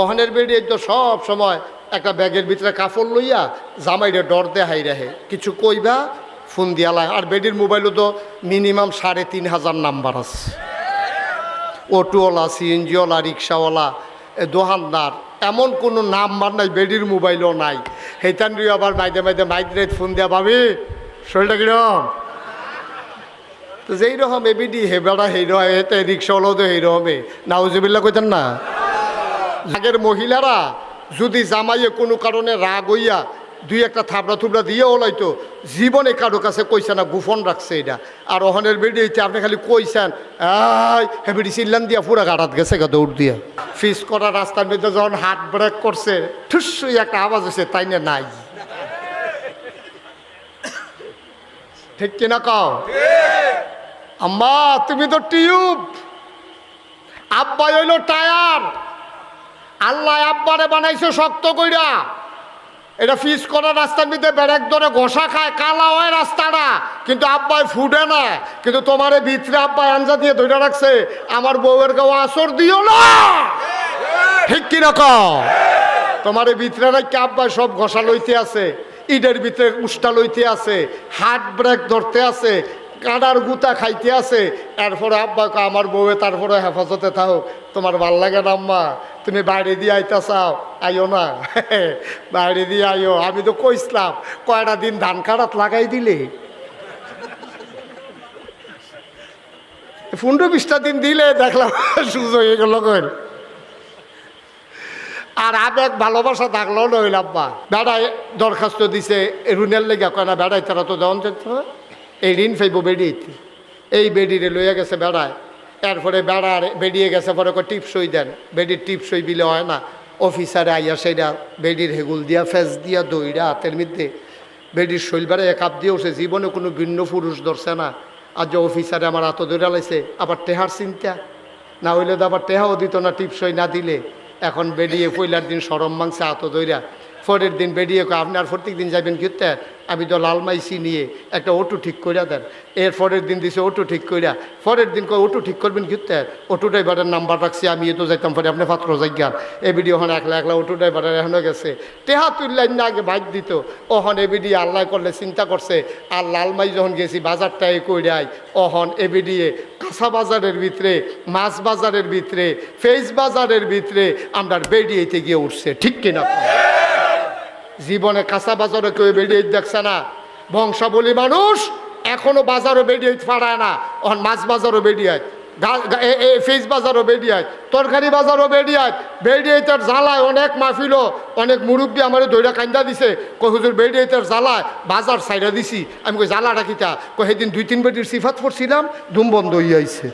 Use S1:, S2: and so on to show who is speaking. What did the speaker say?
S1: ওখানের বেডি তো সব সময় একটা ব্যাগের ভিতরে কাপড় লইয়া জামাইরে ডর দেহাই রাহে কিছু কইবা ফোন দিয়ালায়। আর বেডির মোবাইলও তো মিনিমাম ৩,৫০০ নাম্বার আছে। অটোওয়ালা, সিএনজিওয়ালা, রিক্সাওয়ালা, দোকানদার, এমন কোনো নাম্বার নাই বেডির মোবাইলও নাই। হেতান আবার মাইদে মাইদে মাইদ্রেত ফোন দেয়া ভাবি শরীরটা কিরম। তো যেই রকম এবিডি হে বেড়া হেই রকম এতে রিক্সাওয়ালাও তো এই রকমে নাউজুবিল্লাহ কইতেন না। আগের মহিলারা যদি জামাইয়ে কোনো কারণে রাগ হইয়া দুই একটা থাবড়া থুবড়া দিয়ে ওলাইতো, জীবনে কারো কাছে কইছে না, গোপন রাখছে এটা। আর ওখানের বেডি হইতে আপনি খালি কইছেন হে বেডি চিল্লান দিয়া পুরা গাড়াত গেছে গা দৌড় দিয়া। ফিস করা রাস্তার মধ্যে যখন হাত ব্রেক করছে ঠুস একটা আওয়াজ হয়েছে, তাই না নাই। ঠিক কিনা কও? আম্মা তুমি তো টিউব, আব্বা হইল টায়ার। আল্লাহ আব্বারে বানাইছে শক্ত কইরা। এটা ফিস করা রাস্তার মধ্যে ব্যারেক ধরে ঘষা খায়, কালা হয় রাস্তাটা, কিন্তু আব্বাই ফুটে না। কিন্তু তোমারে ভিতরে আব্বাই আঞ্জা দিয়ে ধরে রাখছে, আমার বউয়ের গাও আসর দিও না। ঠিক কিনা কও? তোমার ভিতরে নাকি আব্বাই সব ঘষা লইতে আছে, ইটের ভিতরে উষ্টা লইতে আছে, হাত ব্রেক ধরতে আছে, কাঁডার গুতা খাইতে আছে। এরপরে আব্বা আমার বউয়ে তারপরে হেফাজতে থাও। তোমার ভাল লাগে না আম্মা? তুমি বাইরে দিয়ে আইতা চাও, আইও না। বাইরে দিয়ে আইও। আমি তো কইসলাম কয়টা দিন ধান কাটাত লাগাই দিলে, 15-20টা দিন দিলে দেখলাম সুযোগ হয়ে গেল। আর আবেগ ভালোবাসা থাকলেও নইল। আব্বা বেড়ায় দরখাস্ত দিছে ঋণের লেগে, কয় না বেড়াই তারা তো দেওয়ান যেত, এই ঋণ ফাইব বেডিয়েতে। এই বেডিরে লইয়া গেছে বেড়ায়। এরপরে বেড়ার বেরিয়ে গেছে, পরে টিপসই দেন। বেডির টিপসই বিলে হয় না। অফিসারে আইয়া সেইটা বেডির হেগুল দিয়া ফেস দিয়া দইরা হাতের মধ্যে বেডির শৈলবারে এক আপ দিয়ে উঠছে। জীবনে কোনো ভিন্ন পুরুষ ধরছে না। আর যে অফিসারে আমার হাত ধরে লাইছে, আবার টেহার চিন্তা না হইলে তো আবার টেহাও দিত না টিপসই না দিলে। এখন বেরিয়ে পয়লার দিন সরম মাংসে হাত ধইরা, পরের দিন বেরিয়ে আপনি আর প্রত্যেক দিন যাবেন কিতে, আমি তো লাল মাইসি নিয়ে একটা অটো ঠিক কইরা দেন। এর পরের দিন দিছে অটো ঠিক কইরা, পরের দিন অটো ঠিক করবেন কিতে, অটো ড্রাইভারের নাম্বার রাখছি আমি, এ তো যাইতাম পরে আপনি পাত্র যাইগান। এ ভিডিও ওখানে একলা একলা অটো ড্রাইভারের এখনো গেছে, টেহা তুললেন না আগে বাইক দিত। ওহন এ ভিডিও আল্লাহ করলে চিন্তা করছে। আর লালমাই যখন গেছি বাজারটাই কইরাই, ওহন এ ভিডিও কাঁচা বাজারের ভিতরে, মাছ বাজারের ভিতরে, ফেস বাজারের ভিতরে আমরা বেরিয়েতে গিয়ে উঠছে। ঠিক কিনা? জীবনে কাঁচা বাজারে কেউ বেরিয়ে দেখছে না। বংশাবলী মানুষ এখনো বাজারও বেরিয়ে পারায় না। ওখান মাছ বাজারও বেরিয়ে, ফিস বাজারও বেরিয়ে, তরকারি বাজারও বেরিয়ে তার জ্বালায় অনেক মাহফিলও অনেক মুরব্বী আমার দইরা কান্দা দিছে। কই হুজুর বেরিয়ে তার জ্বালায় বাজার সাইডা দিছি। আমি কই জ্বালাটা কিতা? কই সেদিন 2-3 বেটির সিফাত পড়ছিলাম, ধুম বন্ধ হইয়া আইছে।